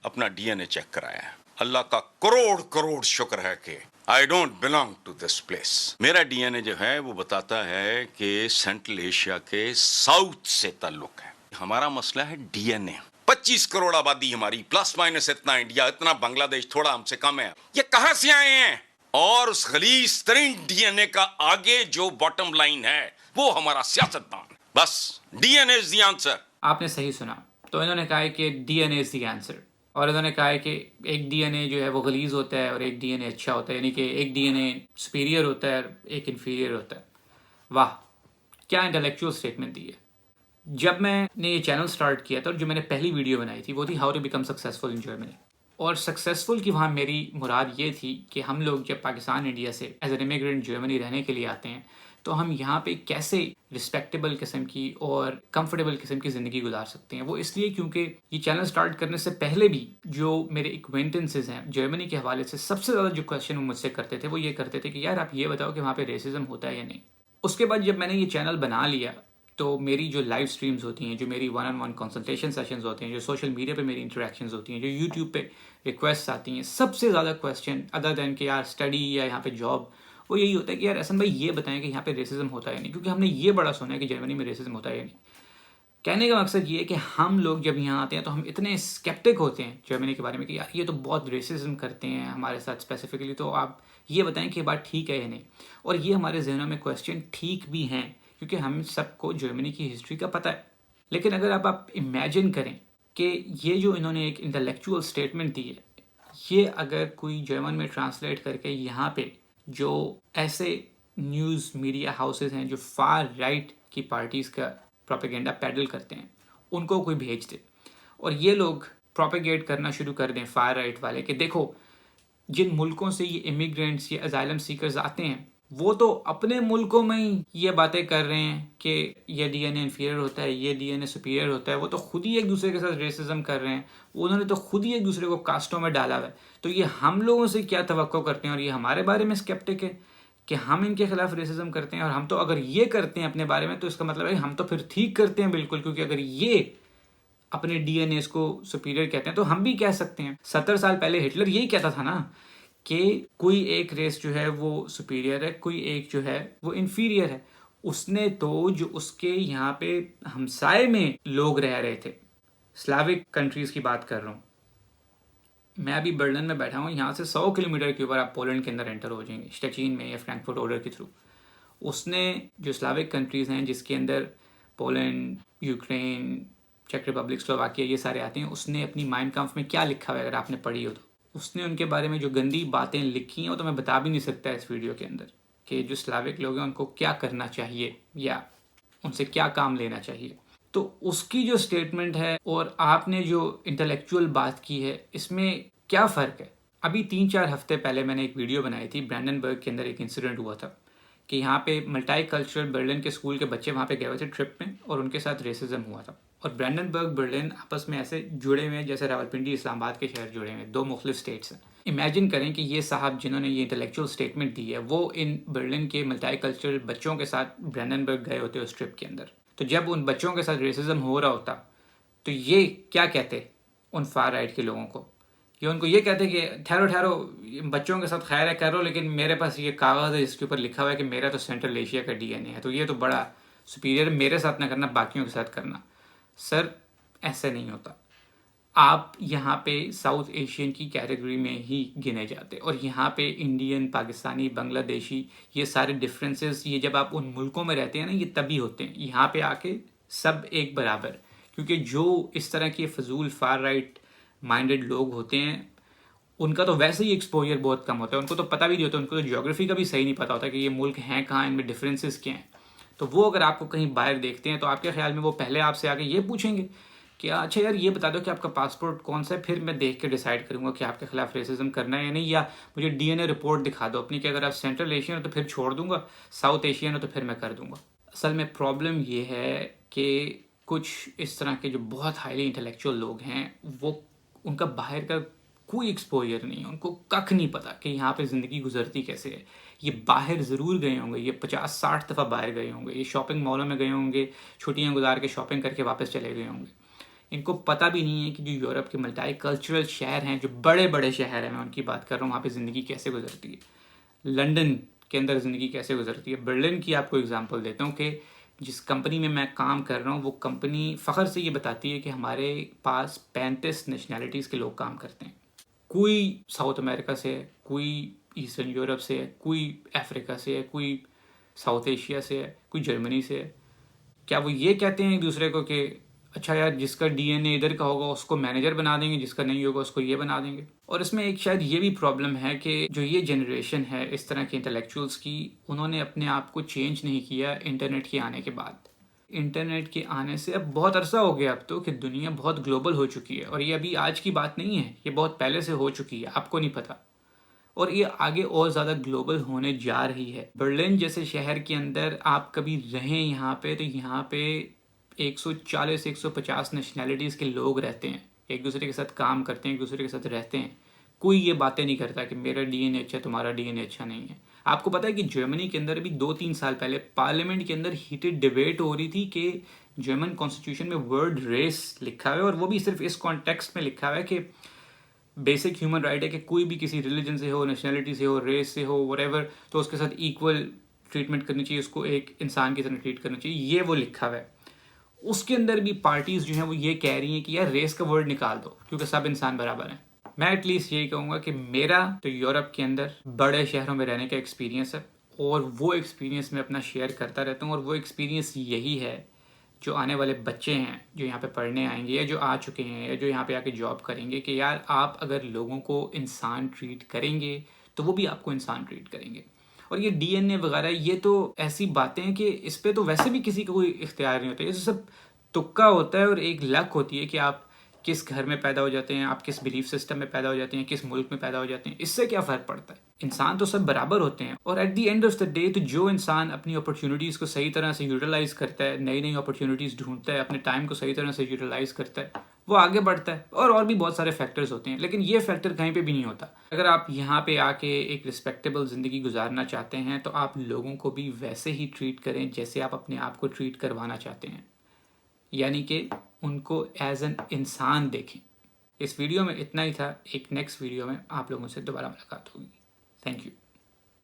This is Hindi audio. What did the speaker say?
अपना डीएनए चेक कराया है। अल्लाह का करोड़ करोड़ शुक्र है कि I don't belong to this place. मेरा डीएनए जो है वो बताता है कि सेंट्रल एशिया के साउथ से ताल्लुक है। हमारा मसला है डीएनए। 25 करोड़ आबादी हमारी, प्लस माइनस इतना इंडिया, इतना बांग्लादेश, थोड़ा हमसे कम है। ये कहां से आए हैं? और उस गलीज तरीन डीएनए का आगे जो बॉटम लाइन है वो हमारा सियासतदान। बस डीएनए इज द आंसर। आपने सही सुना। तो इन्होंने कहा है कि डीएनए इज द आंसर, और इन्होंने कहा है कि एक डीएनए जो है वो गलीज होता है और एक डीएनए अच्छा होता है, यानी कि एक डीएनए सुपीरियर होता है और एक इन्फीरियर होता है। वाह, क्या इंटेलेक्चुअल स्टेटमेंट दी है। जब मैंने ये चैनल स्टार्ट किया था और जो मैंने पहली वीडियो बनाई थी वो थी how to become successful in Germany. और सक्सेसफुल की वहाँ मेरी मुराद ये थी कि हम लोग जब पाकिस्तान इंडिया से एज एन इमिग्रेंट जर्मनी रहने के लिए आते हैं तो हम यहाँ पे कैसे रिस्पेक्टेबल किस्म की और कंफर्टेबल किस्म की ज़िंदगी गुजार सकते हैं। वो इसलिए क्योंकि ये चैनल स्टार्ट करने से पहले भी जो मेरे एक्वेंटेंसेस हैं जर्मनी के हवाले से, सबसे ज़्यादा जो क्वेश्चन वो मुझसे करते थे वो ये करते थे कि यार आप ये बताओ कि वहाँ पे रेसिज्म होता है या नहीं। उसके बाद जब मैंने ये चैनल बना लिया तो मेरी जो लाइव स्ट्रीम्स होती हैं, जो मेरी one on one consultation sessions होते हैं, जो सोशल मीडिया पे मेरी इंटरेक्शंस होती हैं, जो यूट्यूब पे रिक्वेस्ट आती हैं, सबसे ज़्यादा क्वेश्चन अदर दैन कि यार स्टडी या यहाँ पे जॉब, वो यही होता है कि यार एहसन भाई ये बताएं कि यहाँ पे रेसिज्म होता है नहीं, क्योंकि हमने ये बड़ा सुना है कि जर्मनी में रेसिज्म होता है या नहीं। कहने का मकसद ये है कि हम लोग जब यहाँ आते हैं तो हम इतने स्केप्टिक होते हैं जर्मनी के बारे में कि यार ये तो बहुत रेसिज्म करते हैं हमारे साथ स्पेसिफिकली, तो आप ये बताएं कि ये बात ठीक है या नहीं। और ये हमारे जहनों में क्वेश्चन ठीक भी हैं क्योंकि हम सबको जर्मनी की हिस्ट्री का पता है। लेकिन अगर आप इमेजिन करें कि ये जो इन्होंने एक इंटेलेक्चुअल स्टेटमेंट दी है, ये अगर कोई जर्मन में ट्रांसलेट करके यहाँ पे जो ऐसे न्यूज़ मीडिया हाउसेस हैं जो फार राइट की पार्टीज़ का प्रोपेगेंडा पैडल करते हैं उनको कोई भेज दे और ये लोग प्रोपेगेट करना शुरू कर दें फार राइट वाले कि देखो जिन मुल्कों से ये इमिग्रेंट्स, ये अजाइलम सीकर्स आते हैं वो तो अपने मुल्कों में ही ये बातें कर रहे हैं कि ये डीएनए इन्फीरियर होता है, ये डीएनए सुपीरियर होता है, वो तो खुद ही एक दूसरे के साथ रेसिज्म कर रहे हैं, उन्होंने तो खुद ही एक दूसरे को कास्टों में डाला हुआ है, तो ये हम लोगों से क्या तवक्को करते हैं और ये हमारे बारे में स्केप्टिक है कि हम इनके खिलाफ रेसिज्म करते हैं। और हम तो अगर ये करते हैं अपने बारे में तो इसका मतलब है हम तो फिर ठीक करते हैं बिल्कुल, क्योंकि अगर ये अपने डीएनए को सुपीरियर कहते हैं तो हम भी कह सकते हैं। 70 साल पहले हिटलर यही कहता था ना कि कोई एक रेस जो है वो सुपीरियर है, कोई एक जो है वो इन्फीरियर है। उसने तो जो उसके यहाँ पे हमसाए में लोग रह रहे थे, स्लाविक कंट्रीज की बात कर रहा हूँ, मैं अभी बर्लिन में बैठा हूँ, यहाँ से 100 किलोमीटर के ऊपर आप पोलैंड के अंदर एंटर हो जाएंगे स्टेचिन में या फ्रैंकफर्ट ऑर्डर के थ्रू। उसने जो स्लाविक कंट्रीज़ हैं जिसके अंदर पोलैंड, यूक्रेन, चेक रिपब्लिक, स्लोवाकिया ये सारे आते हैं, उसने अपनी माइंड काम्फ में क्या लिखा हुआ है अगर आपने पढ़ी हो तो उसने उनके बारे में जो गंदी बातें लिखी हैं वो तो मैं बता भी नहीं सकता इस वीडियो के अंदर कि जो स्लाविक लोग हैं उनको क्या करना चाहिए या उनसे क्या काम लेना चाहिए। तो उसकी जो स्टेटमेंट है और आपने जो इंटेलेक्चुअल बात की है इसमें क्या फ़र्क है। अभी 3-4 हफ्ते पहले मैंने एक वीडियो बनाई थी, ब्रैंडनबर्ग के अंदर एक इंसिडेंट हुआ था कि यहाँ पे मल्टी कल्चरल बर्लिन के स्कूल के बच्चे वहाँ पे गए हुए थे ट्रिप में और उनके साथ रेसिज्म हुआ था। और ब्रैंडनबर्ग बर्लिन आपस में ऐसे जुड़े हुए हैं जैसे रावलपिंडी इस्लामाबाद के शहर जुड़े हुए हैं, दो मुख्तलिफ स्टेट्स हैं। इमेजिन करें कि ये साहब जिन्होंने ये इंटेलेक्चुअल स्टेटमेंट दी है वो इन बर्लिन के मल्टी कल्चरल बच्चों के साथ ब्रैंडनबर्ग गए होते उस ट्रिप के अंदर। तो जब उन बच्चों के साथ रेसिज्म हो रहा होता तो ये क्या कहते उन फार राइट के लोगों को, ये उनको ये कहते कि ठहरो ठहरो बच्चों के साथ खैर है करो, लेकिन मेरे पास ये कागज़ है इसके ऊपर लिखा हुआ है कि मेरा तो सेंट्रल एशिया का डीएनए है, तो ये तो बड़ा सुपीरियर, मेरे साथ ना करना बाकियों के साथ करना। सर ऐसे नहीं होता। आप यहाँ पे साउथ एशियन की कैटेगरी में ही गिने जाते और यहाँ पे इंडियन, पाकिस्तानी, बांग्लादेशी, ये सारे डिफरेंसेस ये जब आप उन मुल्कों में रहते हैं ना ये तभी होते हैं। यहाँ पे आके सब एक बराबर, क्योंकि जो इस तरह के फजूल फार राइट माइंडेड लोग होते हैं उनका तो वैसे ही एक्सपोजर बहुत कम होता है, उनको तो पता भी नहीं होता, उनको तो ज्योग्राफी का भी सही नहीं पता होता कि ये मुल्क हैं कहाँ, इनमें डिफरेंसेस क्या हैं। तो वो अगर आपको कहीं बाहर देखते हैं तो आपके ख्याल में वो पहले आपसे आके ये पूछेंगे कि अच्छा यार ये बता दो कि आपका पासपोर्ट कौन सा है, फिर मैं देख के डिसाइड करूंगा कि आपके खिलाफ रेसिज्म करना है या नहीं, या मुझे डीएनए रिपोर्ट दिखा दो अपनी कि अगर आप सेंट्रल एशियन हो तो फिर छोड़ दूंगा, साउथ एशियन हो तो फिर मैं कर दूंगा। असल में प्रॉब्लम ये है कि कुछ इस तरह के जो बहुत हाईली इंटेलेक्चुअल लोग हैं वो उनका बाहर का कोई एक्सपोजर नहीं है, उनको कख नहीं पता कि यहाँ पे ज़िंदगी गुजरती कैसे है। ये बाहर ज़रूर गए होंगे, ये 50-60 दफ़ा बाहर गए होंगे, ये शॉपिंग मॉलों में गए होंगे, छुट्टियाँ गुजार के शॉपिंग करके वापस चले गए होंगे, इनको पता भी नहीं है कि जो यूरोप के मल्टी कल्चरल शहर हैं, जो बड़े बड़े शहर हैं, मैं उनकी बात कर रहा हूँ, वहाँ पे ज़िंदगी कैसे गुजरती है, लंदन के अंदर ज़िंदगी कैसे गुजरती है। बर्लिन की आपको एग्जांपल देता हूँ कि जिस कंपनी में मैं काम कर रहा हूँ वो कंपनी फ़ख्र से ये बताती है कि हमारे पास 35 नेशनैलिटीज़ के लोग काम करते हैं। कोई साउथ अमेरिका से है, कोई ईस्टर्न यूरोप से है, कोई अफ्रीका से है, कोई साउथ एशिया से है, कोई जर्मनी से है। क्या वो ये कहते हैं एक दूसरे को कि अच्छा यार जिसका डीएनए इधर का होगा उसको मैनेजर बना देंगे, जिसका नहीं होगा उसको ये बना देंगे। और इसमें एक शायद ये भी प्रॉब्लम है कि जो ये जनरेशन है इस तरह के इंटेलेक्चुअल्स की, उन्होंने अपने आप को चेंज नहीं किया इंटरनेट के आने के बाद। इंटरनेट के आने से अब बहुत अरसा हो गया अब तो कि दुनिया बहुत ग्लोबल हो चुकी है, और ये अभी आज की बात नहीं है, ये बहुत पहले से हो चुकी है, आपको नहीं पता। और ये आगे और ज़्यादा ग्लोबल होने जा रही है। बर्लिन जैसे शहर के अंदर आप कभी रहें यहाँ पे, तो यहाँ पे 140-150 नेशनैलिटीज़ के लोग रहते हैं, एक दूसरे के साथ काम करते हैं, एक दूसरे के साथ रहते हैं। कोई ये बातें नहीं करता कि मेरा डीएनए अच्छा, तुम्हारा डीएनए अच्छा नहीं है। आपको पता है कि जर्मनी के अंदर भी 2-3 साल पहले पार्लियामेंट के अंदर हीटेड डिबेट हो रही थी कि जर्मन कॉन्स्टिट्यूशन में वर्ड रेस लिखा है, और वो भी सिर्फ इस कॉन्टेक्स्ट में लिखा है कि बेसिक ह्यूमन राइट है कि कोई भी किसी रिलीजन से हो, नेशनैलिटी से हो, रेस से हो, व्हाटएवर, तो उसके साथ इक्वल ट्रीटमेंट करनी चाहिए, उसको एक इंसान की तरह ट्रीट करना चाहिए, ये वो लिखा हुआ है। उसके अंदर भी पार्टीज जो हैं वो ये कह रही हैं कि यार रेस का वर्ड निकाल दो क्योंकि सब इंसान बराबर हैं। मैं एटलीस्ट यही कहूँगा कि मेरा तो यूरोप के अंदर बड़े शहरों में रहने का एक्सपीरियंस है, और वो एक्सपीरियंस मैं अपना शेयर करता रहता हूँ, और वो एक्सपीरियंस यही है जो आने वाले बच्चे हैं जो यहाँ पे पढ़ने आएंगे, या जो आ चुके हैं, या जो यहाँ पे आके जॉब करेंगे, कि यार आप अगर लोगों को इंसान ट्रीट करेंगे तो वो भी आपको इंसान ट्रीट करेंगे। और ये डीएनए वगैरह ये तो ऐसी बातें हैं कि इस पे तो वैसे भी किसी का कोई इख्तियार नहीं होता, ये तो सब तुक्का होता है, और एक लक होती है कि आप किस घर में पैदा हो जाते हैं, आप किस बिलीफ सिस्टम में पैदा हो जाते हैं, किस मुल्क में पैदा हो जाते हैं, इससे क्या फ़र्क पड़ता है। इंसान तो सब बराबर होते हैं, और at the end of the day तो जो इंसान अपनी अपॉर्चुनिटीज़ को सही तरह से यूटिलाइज़ करता है, नई नई अपॉर्चुनिटीज़ ढूंढता है, अपने टाइम को सही तरह से यूटिलाइज़ करता है, वो आगे बढ़ता है। और भी बहुत सारे फैक्टर्स होते हैं, लेकिन ये फैक्टर कहीं पे भी नहीं होता। अगर आप यहाँ पे आके एक रिस्पेक्टेबल ज़िंदगी गुजारना चाहते हैं तो आप लोगों को भी वैसे ही ट्रीट करें जैसे आप अपने आप को ट्रीट करवाना चाहते हैं, यानी कि उनको एज एन इंसान देखें। इस वीडियो में इतना ही था। एक नेक्स्ट वीडियो में आप लोगों से दोबारा मुलाकात होगी। Thank you.